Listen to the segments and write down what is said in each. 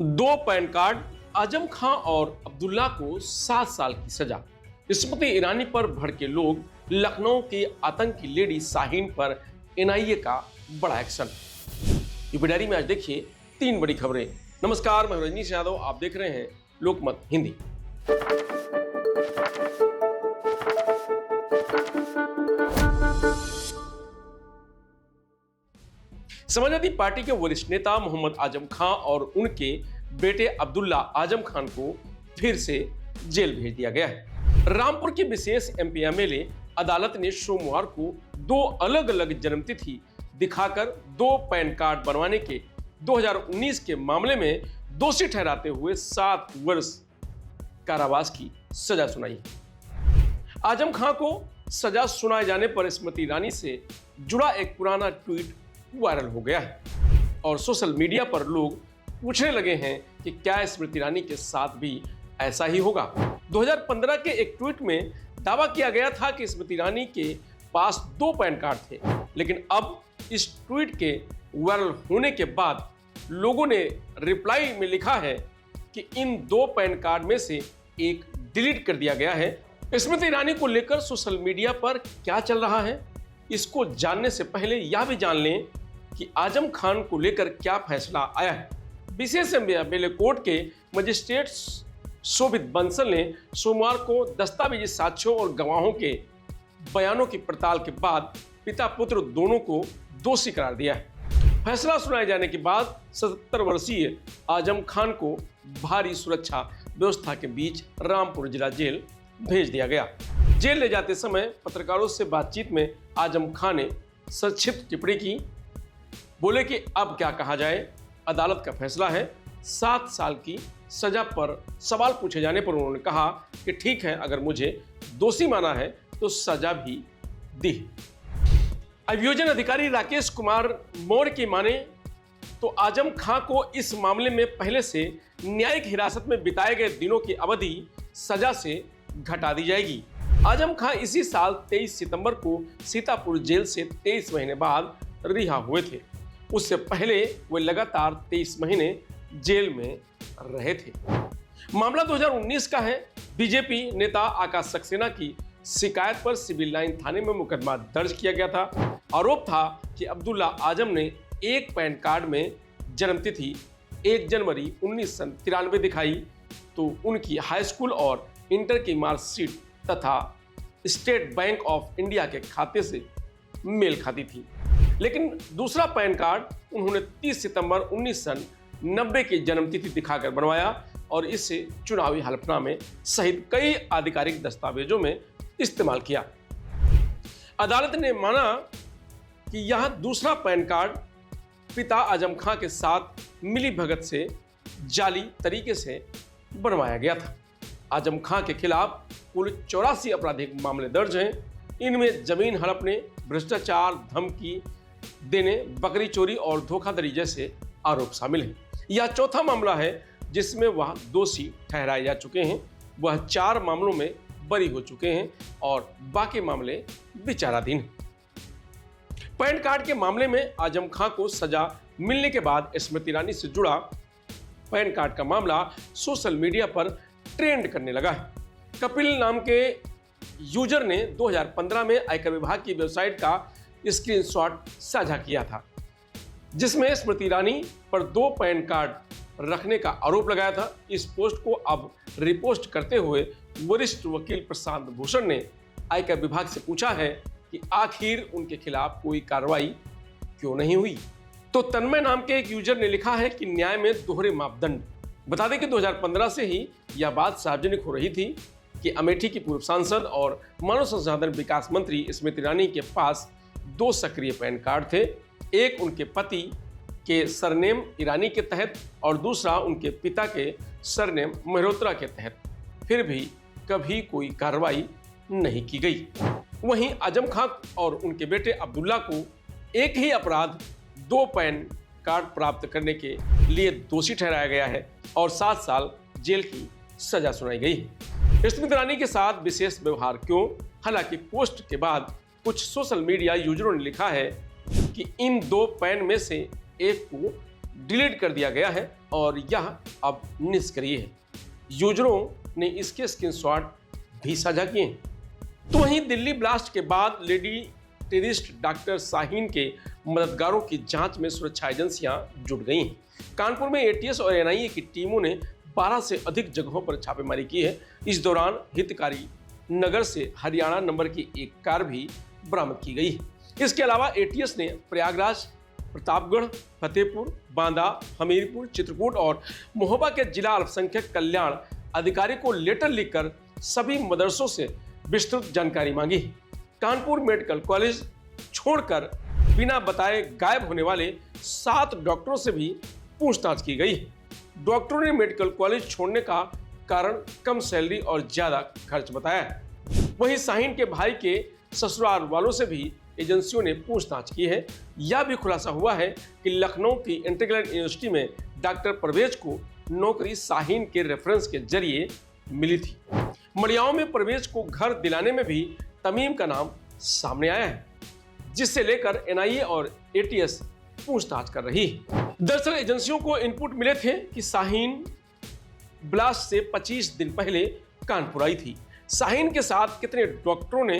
दो pan card, आजम खां और अब्दुल्ला को 7 साल की सजा। स्मृति ईरानी पर भड़के लोग, लखनऊ की आतंकी लेडी शाहीन पर एनआईए का बड़ा एक्शन। यूपी डायरी में आज देखिए 3 बड़ी खबरें। नमस्कार, मैं रजनीश यादव, आप देख रहे हैं लोकमत हिंदी। समाजवादी पार्टी के वरिष्ठ नेता मोहम्मद आजम खां और उनके बेटे अब्दुल्ला आजम खान को फिर से जेल भेज दिया गया है। रामपुर की विशेष एमपी एमएलए अदालत ने सोमवार को 2 अलग अलग जन्मतिथि दिखाकर 2 पैन कार्ड बनवाने के 2019 के मामले में दोषी ठहराते हुए 7 वर्ष कारावास की सजा सुनाई। आजम खां को सजा सुनाए जाने पर स्मृति ईरानी से जुड़ा एक पुराना ट्वीट वायरल हो गया है और सोशल मीडिया पर लोग पूछने लगे हैं कि क्या स्मृति ईरानी के साथ भी ऐसा ही होगा। 2015 के एक ट्वीट में दावा किया गया था कि स्मृति ईरानी के पास 2 पैन कार्ड थे, लेकिन अब इस ट्वीट के वायरल होने के बाद लोगों ने रिप्लाई में लिखा है कि इन 2 पैन कार्ड में से एक डिलीट कर दिया गया है। स्मृति ईरानी को लेकर सोशल मीडिया पर क्या चल रहा है, इसको जानने से पहले यह भी जान लें कि आजम खान को लेकर क्या फैसला आया है। विशेष एमएलए कोर्ट के मजिस्ट्रेट शोभित बंसल ने सोमवार को दस्तावेजी साक्ष्यों और गवाहों के बयानों की पड़ताल के बाद पिता पुत्र दोनों को दोषी करार दिया है। फैसला सुनाए जाने के बाद 77 वर्षीय आजम खान को भारी सुरक्षा व्यवस्था के बीच रामपुर जिला जेल भेज दिया गया। जेल ले जाते समय पत्रकारों से बातचीत में आजम खान ने संक्षिप्त टिप्पणी की। बोले कि अब क्या कहा जाए, अदालत का फैसला है। 7 साल की सजा पर सवाल पूछे जाने पर उन्होंने कहा कि ठीक है, अगर मुझे दोषी माना है तो सजा भी दी। अभियोजन अधिकारी राकेश कुमार मौर्य की माने तो आजम खां को इस मामले में पहले से न्यायिक हिरासत में बिताए गए दिनों की अवधि सजा से घटा दी जाएगी। आजम खां इसी साल 23 सितंबर को सीतापुर जेल से 23 महीने बाद रिहा हुए थे। उससे पहले वे लगातार 23 महीने जेल में रहे थे। मामला 2019 का है। बीजेपी नेता आकाश सक्सेना की शिकायत पर सिविल लाइन थाने में मुकदमा दर्ज किया गया था। आरोप था कि अब्दुल्ला आजम ने एक पैन कार्ड में जन्मतिथि 1 जनवरी 1993 दिखाई तो उनकी हाई स्कूल और इंटर की मार्कशीट तथा स्टेट बैंक ऑफ इंडिया के खाते से मेल खाती थी, लेकिन दूसरा पैन कार्ड उन्होंने 30 सितंबर 1990 की जन्मतिथि दिखाकर बनवाया और इसे चुनावी हलफनामे सहित कई आधिकारिक दस्तावेजों में इस्तेमाल किया। अदालत ने माना कि यह दूसरा पैन कार्ड पिता आजम खां के साथ मिलीभगत से जाली तरीके से बनवाया गया था। आजम खां के खिलाफ कुल 84 आपराधिक मामले दर्ज हैं। इनमें जमीन हड़पने, भ्रष्टाचार, धमकी देने, बकरी चोरी और धोखाधड़ी जैसे आरोप शामिल हैं। यह चौथा मामला है जिसमें वह दोषी ठहराए जा चुके हैं। वह 4 मामलों में बरी हो चुके हैं और बाकी मामले विचाराधीन हैं। पैन कार्ड के मामले में आजम खां को सजा मिलने के बाद स्मृति ईरानी से जुड़ा पैन कार्ड का मामला सोशल मीडिया पर ट्रेंड करने लगा है। कपिल नाम के यूजर ने 2015 में आयकर विभाग की वेबसाइट का स्क्रीनशॉट साझा किया था, जिसमें स्मृति ईरानी पर 2 पैन कार्ड रखने का आरोप लगाया था। इस पोस्ट को अब रिपोस्ट करते हुए वरिष्ठ वकील प्रशांत भूषण ने आयकर विभाग से पूछा है कि आखिर उनके खिलाफ कोई कार्रवाई क्यों नहीं हुई। तो तन्मय नाम के एक यूजर ने लिखा है कि न्याय में दोहरे मापदंड। बता दें कि 2015 से ही यह बात सार्वजनिक हो रही थी कि अमेठी की पूर्व सांसद और मानव संसाधन विकास मंत्री स्मृति ईरानी के पास 2 सक्रिय पैन कार्ड थे। एक उनके पति के सरनेम ईरानी के तहत और दूसरा उनके पिता के सरनेम मेहरोत्रा के तहत। फिर भी कभी कोई कार्रवाई नहीं की गई। वहीं आजम खां और उनके बेटे अब्दुल्ला को एक ही अपराध 2 पैन कार्ड प्राप्त करने के लिए दोषी ठहराया गया है और 7 साल जेल की सजा सुनाई गई है। स्मृति ईरानी के साथ विशेष व्यवहार क्यों? हालांकि पोस्ट के बाद कुछ सोशल मीडिया यूजरों ने लिखा है कि इन 2 पैन में से एक को डिलीट कर दिया गया है और यह अब निष्क्रिय है। यूजरों ने इसके स्क्रीनशॉट भी साझा किए। तो वहीं दिल्ली ब्लास्ट के बाद लेडी टेररिस्ट डॉक्टर शाहीन के मददगारों की जांच में सुरक्षा एजेंसियां जुट गई हैं। कानपुर में एटीएस और एनआईए की टीमों ने 12 से अधिक जगहों पर छापेमारी की है। इस दौरान हितकारी नगर से हरियाणा नंबर की एक कार भी बरामद की गई। इसके अलावा एटीएस ने प्रयागराज, प्रतापगढ़, फतेहपुर, बांदा, हमीरपुर, चित्रकूट और महोबा के जिला अल्पसंख्यक कल्याण अधिकारी को लेटर लिखकर सभी मदरसों से विस्तृत जानकारी मांगी। कानपुर मेडिकल कॉलेज छोड़कर बिना बताए गायब होने वाले 7 डॉक्टरों से भी पूछताछ की गई। डॉक्टरों ने मेडिकल कॉलेज छोड़ने का कारण कम सैलरी और ज्यादा खर्च बताया। वहीं शाहीन के भाई के ससुराल वालों से भी एजेंसियों ने पूछताछ की है। यह भी खुलासा हुआ है कि लखनऊ की इंटीग्रेटेड यूनिवर्सिटी में डॉक्टर परवेज को नौकरी शाहीन के रेफरेंस के जरिए मिली थी। मड़ियाओं में परवेज को घर दिलाने में भी तमीम का नाम सामने आया है, जिससे लेकर एनआईए और एटीएस पूछताछ कर रही है। दरअसल एजेंसियों को इनपुट मिले थे कि शाहीन ब्लास्ट से 25 दिन पहले कानपुर आई थी। शाहीन के साथ कितने डॉक्टरों ने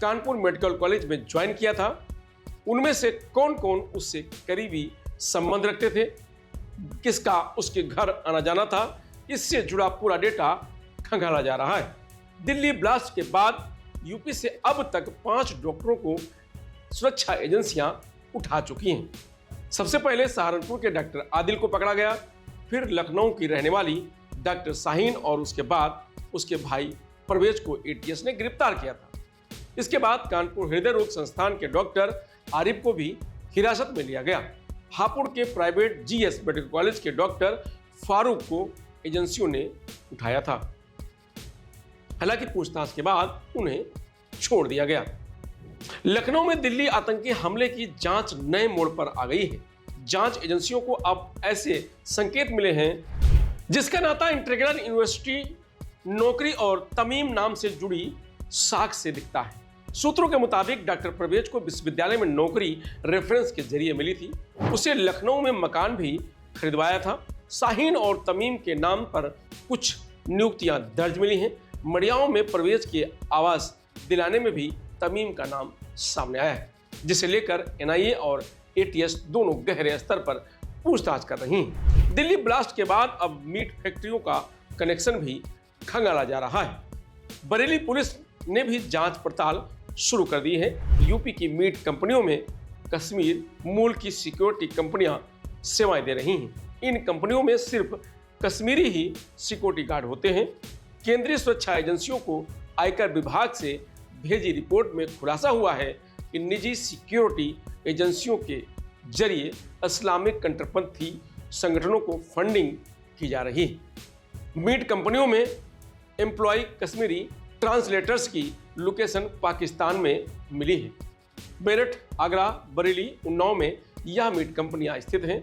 कानपुर मेडिकल कॉलेज में ज्वाइन किया था, उनमें से कौन कौन उससे करीबी संबंध रखते थे, किसका उसके घर आना जाना था, इससे जुड़ा पूरा डेटा खंगाला जा रहा है। दिल्ली ब्लास्ट के बाद यूपी से अब तक 5 डॉक्टरों को सुरक्षा एजेंसियां उठा चुकी हैं। सबसे पहले सहारनपुर के डॉक्टर आदिल को पकड़ा गया, फिर लखनऊ की रहने वाली डॉक्टर शाहीन और उसके बाद उसके भाई परवेज को एटीएस ने गिरफ्तार किया था। इसके बाद कानपुर हृदय रोग संस्थान के डॉक्टर आरिफ को भी हिरासत में लिया गया। हापुड़ के प्राइवेट जीएस मेडिकल कॉलेज के डॉक्टर फारूक को एजेंसियों ने उठाया था। हालांकि पूछताछ के बाद उन्हें छोड़ दिया गया। लखनऊ में दिल्ली आतंकी हमले की जांच नए मोड़ पर आ गई है। जांच एजेंसियों को अब ऐसे संकेत मिले हैं जिसका नाता इंटीग्रेटेड यूनिवर्सिटी नौकरी और तमीम नाम से जुड़ी साख से दिखता है। सूत्रों के मुताबिक डॉक्टर परवेज को विश्वविद्यालय में नौकरी रेफरेंस के जरिए मिली थी। उसे लखनऊ में मकान भी खरीदवाया था। शाहीन और तमीम के नाम पर कुछ नियुक्तियां दर्ज मिली हैं। मड़ियाओं में परवेज के आवास दिलाने में भी तमीम का नाम सामने आया है, जिसे लेकर एनआईए और एटीएस दोनों गहरे स्तर पर पूछताछ कर रही हैं। दिल्ली ब्लास्ट के बाद अब मीट फैक्ट्रियों का कनेक्शन भी खंगाला जा रहा है। बरेली पुलिस ने भी जांच पड़ताल शुरू कर दी है। यूपी की मीट कंपनियों में कश्मीर मूल की सिक्योरिटी कंपनियां सेवाएं दे रही हैं। इन कंपनियों में सिर्फ कश्मीरी ही सिक्योरिटी गार्ड होते हैं। केंद्रीय सुरक्षा एजेंसियों को आयकर विभाग से भेजी रिपोर्ट में खुलासा हुआ है कि निजी सिक्योरिटी एजेंसियों के जरिए इस्लामिक कट्टरपंथी संगठनों को फंडिंग की जा रही है। मीट कंपनियों में एम्प्लॉय कश्मीरी ट्रांसलेटर्स की लोकेशन पाकिस्तान में मिली है। मेरठ, आगरा, बरेली, उन्नाव में यह मीट कंपनियां स्थित हैं।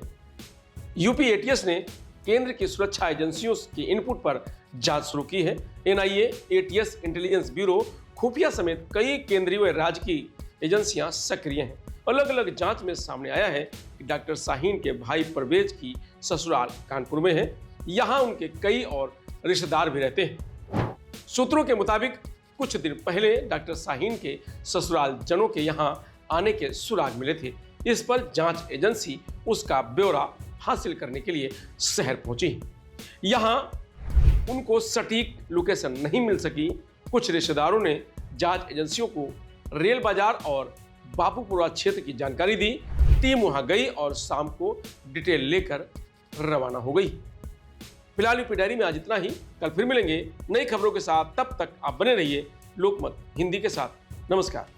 यूपी एटीएस ने केंद्र की सुरक्षा एजेंसियों की इनपुट पर जांच शुरू की है। एनआईए, एटीएस, इंटेलिजेंस ब्यूरो, खुफिया समेत कई केंद्रीय व राज्य की एजेंसियां सक्रिय हैं। अलग अलग जांच में सामने आया है कि डॉक्टर शाहीन के भाई परवेज की ससुराल कानपुर में है। यहाँ उनके कई और रिश्तेदार भी रहते हैं। सूत्रों के मुताबिक कुछ दिन पहले डॉक्टर शाहीन के ससुराल जनों के यहाँ आने के सुराग मिले थे। इस पर जांच एजेंसी उसका ब्यौरा हासिल करने के लिए शहर पहुंची। यहाँ उनको सटीक लोकेशन नहीं मिल सकी। कुछ रिश्तेदारों ने जांच एजेंसियों को रेल बाजार और बापूपुरा क्षेत्र की जानकारी दी। टीम वहां गई और शाम को डिटेल लेकर रवाना हो गई। फिलहाल यूपी डायरी में आज इतना ही। कल फिर मिलेंगे नई खबरों के साथ। तब तक आप बने रहिए लोकमत हिंदी के साथ। नमस्कार।